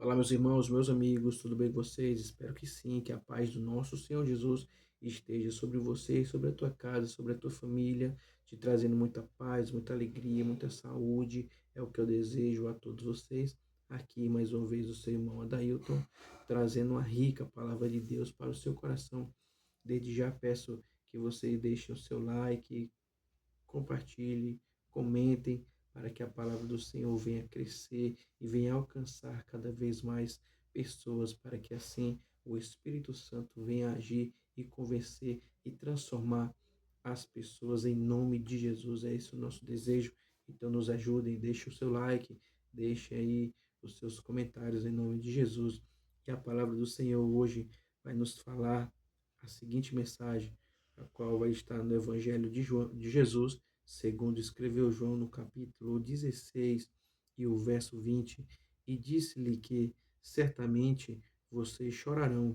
Olá, meus irmãos, meus amigos, tudo bem com vocês? Espero que sim, que a paz do nosso Senhor Jesus esteja sobre você, sobre a tua casa, sobre a tua família, te trazendo muita paz, muita alegria, muita saúde. É o que eu desejo a todos vocês. Aqui, mais uma vez, o seu irmão Adailton, trazendo uma rica palavra de Deus para o seu coração. Desde já peço que você deixe o seu like, compartilhe, comentem, para que a palavra do Senhor venha crescer e venha alcançar cada vez mais pessoas, para que assim o Espírito Santo venha agir e convencer e transformar as pessoas em nome de Jesus. É esse o nosso desejo. Então nos ajudem, deixe o seu like, deixe aí os seus comentários em nome de Jesus. Que a palavra do Senhor hoje vai nos falar a seguinte mensagem, a qual vai estar no Evangelho de Jesus, segundo escreveu João no capítulo 16 e o verso 20, e disse-lhe que certamente vocês chorarão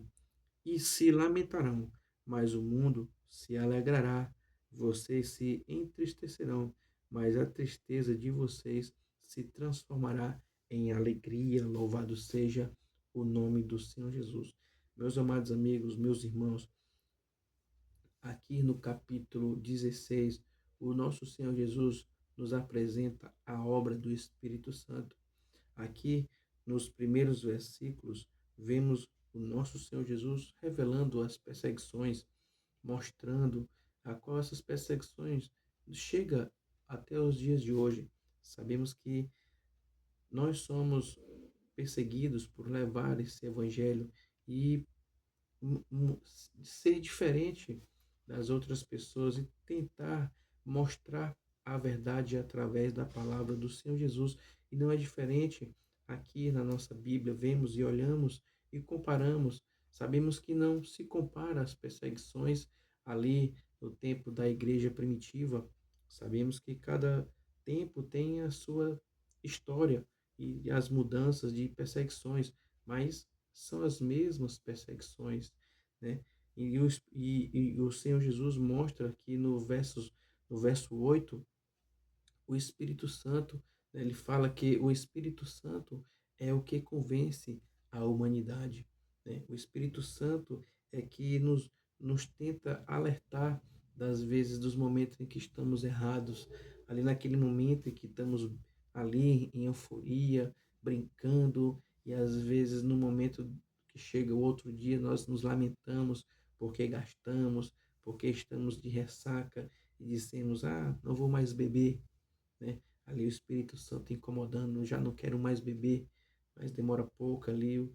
e se lamentarão, mas o mundo se alegrará, vocês se entristecerão, mas a tristeza de vocês se transformará em alegria. Louvado seja o nome do Senhor Jesus. Meus amados amigos, meus irmãos, aqui no capítulo 16, o nosso Senhor Jesus nos apresenta a obra do Espírito Santo. Aqui, nos primeiros versículos, vemos o nosso Senhor Jesus revelando as perseguições, mostrando a qual essas perseguições chega até os dias de hoje. Sabemos que nós somos perseguidos por levar esse evangelho e ser diferente das outras pessoas e tentar mostrar a verdade através da palavra do Senhor Jesus. E não é diferente aqui na nossa Bíblia, vemos e olhamos e comparamos. Sabemos que não se compara às perseguições ali no tempo da igreja primitiva. Sabemos que cada tempo tem a sua história e as mudanças de perseguições, mas são as mesmas perseguições, né? E o Senhor Jesus mostra aqui no verso 8 o Espírito Santo, né? Ele fala que o Espírito Santo é o que convence a humanidade, né? O Espírito Santo é que nos tenta alertar das vezes, dos momentos em que estamos errados, ali naquele momento em que estamos ali em euforia, brincando, e às vezes no momento que chega o outro dia nós nos lamentamos porque gastamos, porque estamos de ressaca e dizemos: ah, não vou mais beber, né? Ali o Espírito Santo incomodando, já não quero mais beber, mas demora pouco ali,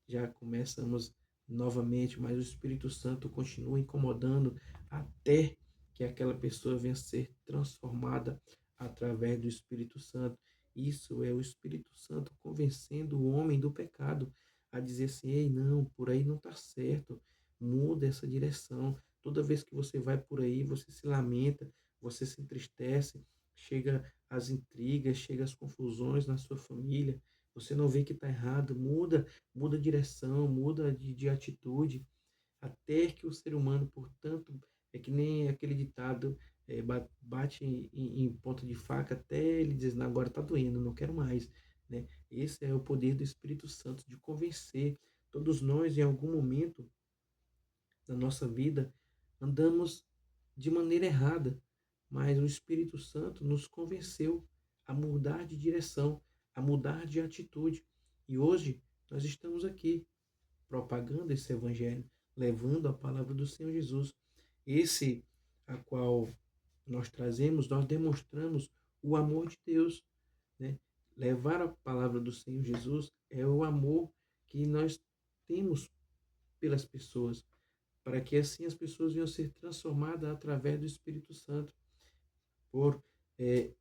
já começamos novamente, mas o Espírito Santo continua incomodando até que aquela pessoa venha ser transformada através do Espírito Santo. Isso é o Espírito Santo convencendo o homem do pecado a dizer assim: ei, não, por aí não está certo, muda essa direção. Toda vez que você vai por aí, você se lamenta, você se entristece, chega as intrigas, chega as confusões na sua família, você não vê que está errado, muda a direção, muda de atitude, até que o ser humano, portanto, é que nem aquele ditado, bate em ponta de faca até ele diz: "Não, agora está doendo, não quero mais", né? Esse é o poder do Espírito Santo de convencer. Todos nós, em algum momento na nossa vida, andamos de maneira errada, mas o Espírito Santo nos convenceu a mudar de direção, a mudar de atitude. E hoje nós estamos aqui propagando esse evangelho, levando a palavra do Senhor Jesus. Esse a qual nós trazemos, nós demonstramos o amor de Deus, né? Levar a palavra do Senhor Jesus é o amor que nós temos pelas pessoas, para que assim as pessoas venham ser transformadas através do Espírito Santo. Por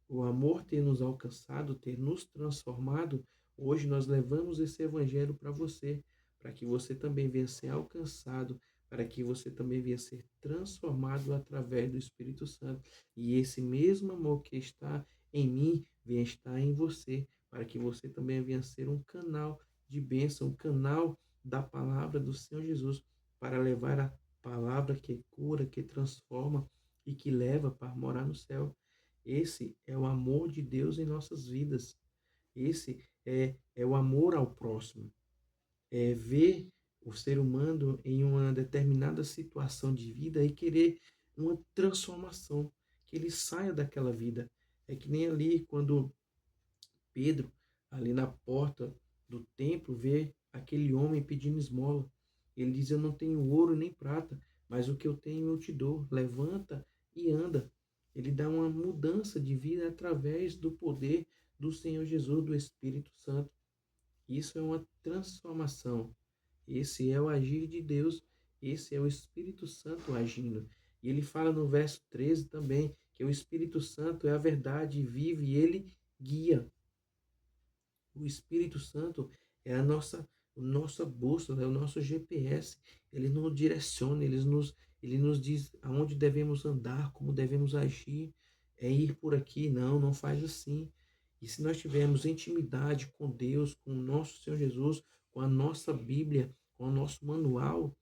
o amor ter nos alcançado, ter nos transformado, hoje nós levamos esse evangelho para você, para que você também venha ser alcançado, para que você também venha ser transformado através do Espírito Santo. E esse mesmo amor que está em mim, venha estar em você, para que você também venha ser um canal de bênção, um canal da palavra do Senhor Jesus, para levar a palavra que cura, que transforma e que leva para morar no céu. Esse é o amor de Deus em nossas vidas. Esse é o amor ao próximo, é ver o ser humano em uma determinada situação de vida e querer uma transformação, que ele saia daquela vida. É que nem ali quando Pedro, ali na porta do templo, vê aquele homem pedindo esmola. Ele diz: Eu não tenho ouro nem prata, mas o que eu tenho eu te dou. Levanta e anda. Ele dá uma mudança de vida através do poder do Senhor Jesus, do Espírito Santo. Isso é uma transformação. Esse é o agir de Deus. Esse é o Espírito Santo agindo. E ele fala no verso 13 também que o Espírito Santo é a verdade, vive e ele guia. O Espírito Santo é a nossa bússola, é o nosso GPS. Ele nos direciona, ele nos diz aonde devemos andar, como devemos agir. É ir por aqui, não, não faz assim. E se nós tivermos intimidade com Deus, com o nosso Senhor Jesus, com a nossa Bíblia, com o nosso manual,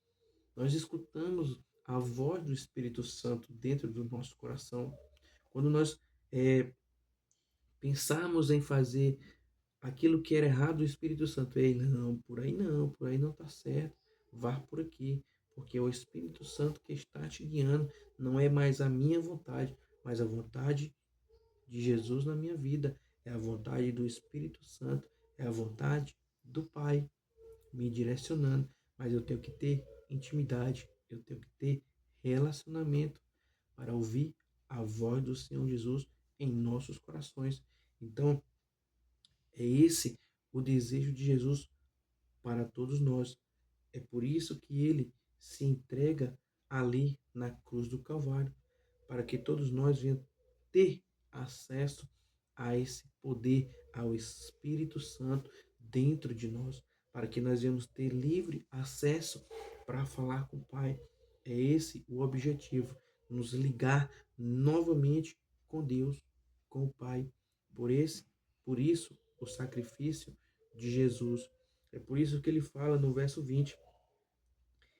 nós escutamos a voz do Espírito Santo dentro do nosso coração. Quando nós pensarmos em fazer aquilo que era errado, o Espírito Santo, ei, não, por aí não está certo, vá por aqui, porque é o Espírito Santo que está te guiando, não é mais a minha vontade, mas a vontade de Jesus na minha vida, é a vontade do Espírito Santo, é a vontade do Pai me direcionando, mas eu tenho que ter intimidade, eu tenho que ter relacionamento para ouvir a voz do Senhor Jesus em nossos corações. Então, é esse o desejo de Jesus para todos nós. É por isso que ele se entrega ali na cruz do Calvário, para que todos nós venhamos ter acesso a esse poder, ao Espírito Santo dentro de nós, para que nós venhamos ter livre acesso para falar com o Pai. É esse o objetivo, nos ligar novamente com Deus, com o Pai. Por isso, o sacrifício de Jesus. É por isso que ele fala no verso 20: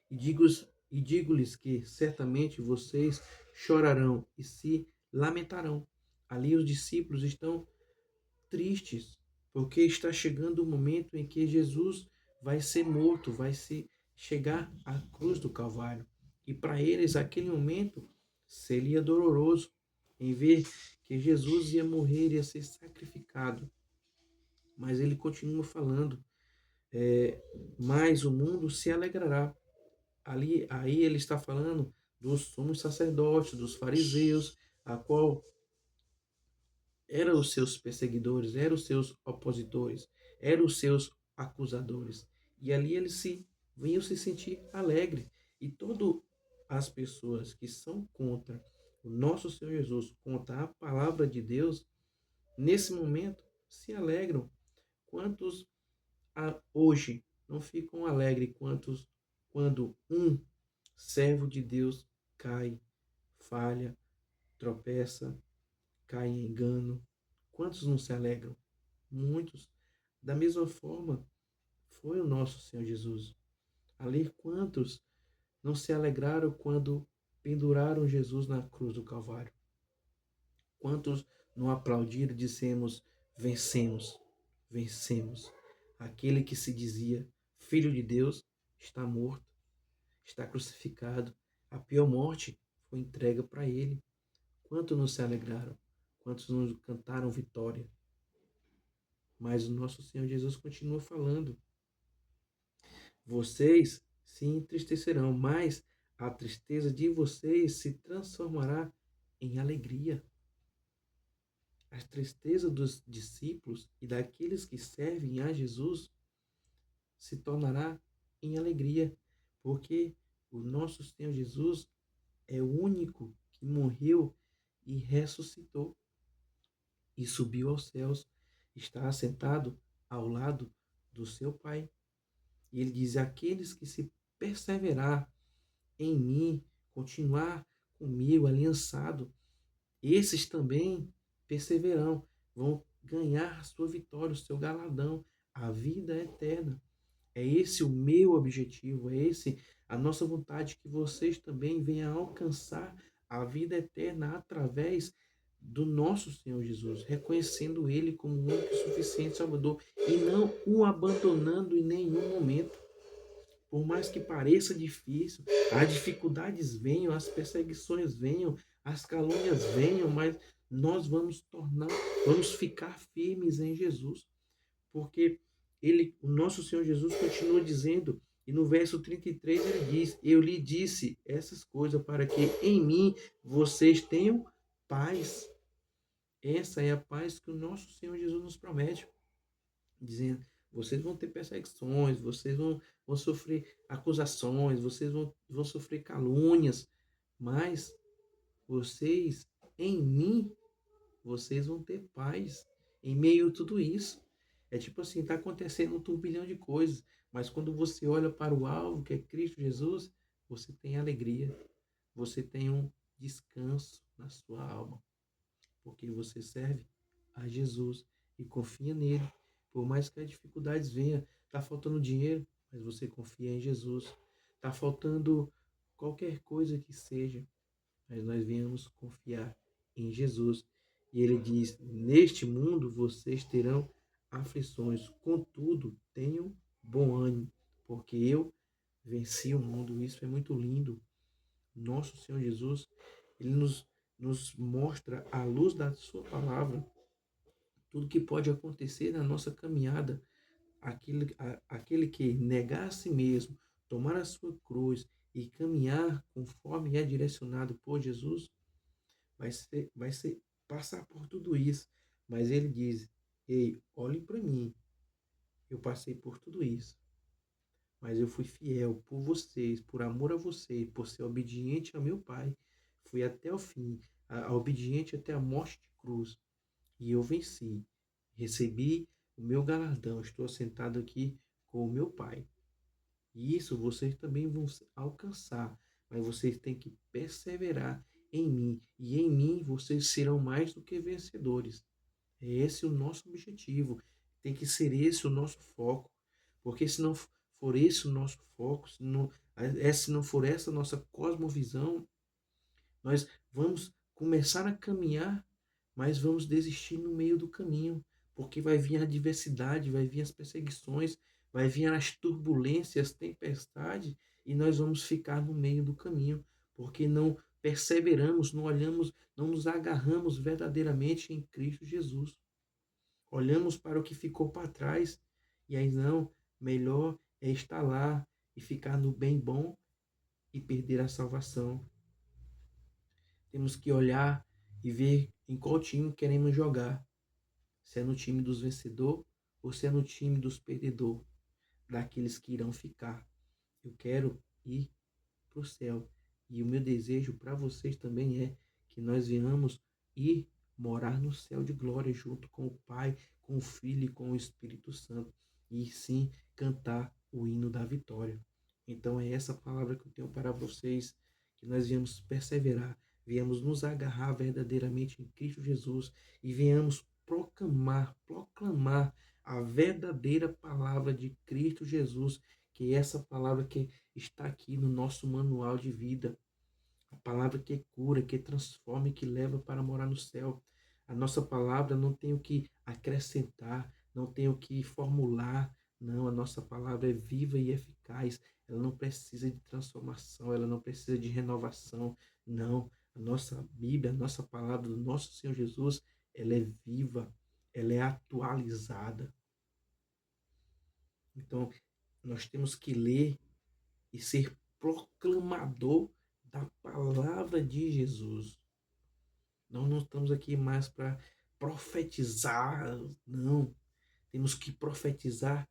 e digo-lhes que certamente vocês chorarão e se lamentarão. Ali os discípulos estão tristes, porque está chegando o momento em que Jesus vai ser morto, vai se chegar à cruz do Calvário. E para eles aquele momento seria doloroso em ver que Jesus ia morrer, ia ser sacrificado. Mas ele continua falando, mas o mundo se alegrará. Ali, aí ele está falando dos sumos sacerdotes, dos fariseus, a qual eram os seus perseguidores, eram os seus opositores, eram os seus acusadores. E ali eles vinham se sentir alegre. E todas as pessoas que são contra o nosso Senhor Jesus, contra a palavra de Deus, nesse momento se alegram. Quantos hoje não ficam alegres quando um servo de Deus cai, falha, tropeça, cai em engano? Quantos não se alegram? Muitos. Da mesma forma, foi o nosso Senhor Jesus. Ali, quantos não se alegraram quando penduraram Jesus na cruz do Calvário? Quantos não aplaudiram e dissemos: vencemos, vencemos. Aquele que se dizia Filho de Deus está morto, está crucificado. A pior morte foi entregue para ele. Quantos não se alegraram? Quantos não cantaram vitória? Mas o nosso Senhor Jesus continua falando: vocês se entristecerão, mas a tristeza de vocês se transformará em alegria. A tristeza dos discípulos e daqueles que servem a Jesus se tornará em alegria, porque o nosso Senhor Jesus é o único que morreu e ressuscitou e subiu aos céus, está assentado ao lado do seu Pai. E ele diz: aqueles que se perseverar em mim, continuar comigo, aliançado, esses também perseverarão, vão ganhar a sua vitória, o seu galardão, a vida eterna. É esse o meu objetivo, é esse a nossa vontade, que vocês também venham a alcançar a vida eterna através do nosso Senhor Jesus, reconhecendo Ele como o único e suficiente Salvador e não o abandonando em nenhum momento. Por mais que pareça difícil, as dificuldades venham, as perseguições venham, as calúnias venham, mas nós vamos ficar firmes em Jesus, porque o nosso Senhor Jesus continua dizendo, e no verso 33 ele diz: Eu lhe disse essas coisas para que em mim vocês tenham paz. Essa é a paz que o nosso Senhor Jesus nos promete, dizendo: vocês vão ter perseguições, vão sofrer acusações, vão sofrer calúnias, mas vocês, em mim, vocês vão ter paz em meio a tudo isso. É tipo assim, está acontecendo um turbilhão de coisas, mas quando você olha para o alvo, que é Cristo Jesus, você tem alegria, você tem um descanso na sua alma, porque você serve a Jesus e confia nele. Por mais que as dificuldades venham, está faltando dinheiro, mas você confia em Jesus. Está faltando qualquer coisa que seja, mas nós viemos confiar em Jesus. E ele diz: Neste mundo vocês terão aflições, contudo, tenham bom ânimo, porque eu venci o mundo. Isso é muito lindo. Nosso Senhor Jesus, ele nos mostra à luz da sua palavra tudo que pode acontecer na nossa caminhada. Aquele que negar a si mesmo, tomar a sua cruz e caminhar conforme é direcionado por Jesus, vai ser passar por tudo isso. Mas ele diz: Ei, olhem para mim, eu passei por tudo isso, mas eu fui fiel por vocês, por amor a vocês, por ser obediente ao meu Pai. Fui até o fim, obediente até a morte de cruz. E eu venci. Recebi o meu galardão. Estou sentado aqui com o meu Pai. E isso vocês também vão alcançar. Mas vocês têm que perseverar em mim. E em mim vocês serão mais do que vencedores. É esse o nosso objetivo. Tem que ser esse o nosso foco. Porque se não for esse o nosso foco, se não for essa a nossa cosmovisão, nós vamos começar a caminhar, mas vamos desistir no meio do caminho, porque vai vir a adversidade, vai vir as perseguições, vai vir as turbulências, as tempestades, e nós vamos ficar no meio do caminho, porque não perseveramos, não olhamos, não nos agarramos verdadeiramente em Cristo Jesus. Olhamos para o que ficou para trás, e aí não, melhor é estar lá e ficar no bem bom e perder a salvação. Temos que olhar e ver em qual time queremos jogar. Se é no time dos vencedores ou se é no time dos perdedores, daqueles que irão ficar. Eu quero ir para o céu. E o meu desejo para vocês também é que nós venhamos ir morar no céu de glória junto com o Pai, com o Filho e com o Espírito Santo. E sim cantar o hino da vitória. Então é essa palavra que eu tenho para vocês, que nós viemos perseverar, viemos nos agarrar verdadeiramente em Cristo Jesus e venhamos proclamar a verdadeira palavra de Cristo Jesus, que é essa palavra que está aqui no nosso manual de vida. A palavra que cura, que transforma e que leva para morar no céu. A nossa palavra não tem o que acrescentar, não tem o que formular. Não, a nossa palavra é viva e eficaz. Ela não precisa de transformação, ela não precisa de renovação. Não, a nossa Bíblia, a nossa palavra do nosso Senhor Jesus, ela é viva, ela é atualizada. Então, nós temos que ler e ser proclamador da palavra de Jesus. Nós não estamos aqui mais para profetizar, não. Temos que profetizar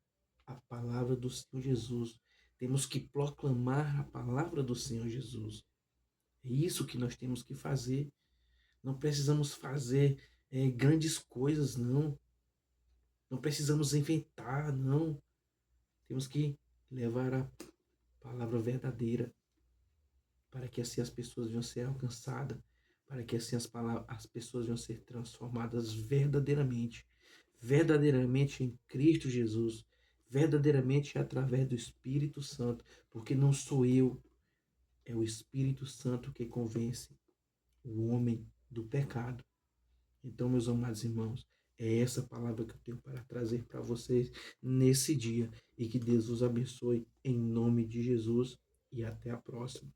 a palavra do Senhor Jesus. Temos que proclamar a palavra do Senhor Jesus. É isso que nós temos que fazer. Não precisamos fazer grandes coisas, não. Não precisamos inventar, não. Temos que levar a palavra verdadeira, para que assim as pessoas venham ser alcançadas, para que assim as pessoas venham ser transformadas verdadeiramente em Cristo Jesus, verdadeiramente através do Espírito Santo, porque não sou eu, é o Espírito Santo que convence o homem do pecado. Então, meus amados irmãos, é essa palavra que eu tenho para trazer para vocês nesse dia. E que Deus os abençoe em nome de Jesus. E até a próxima.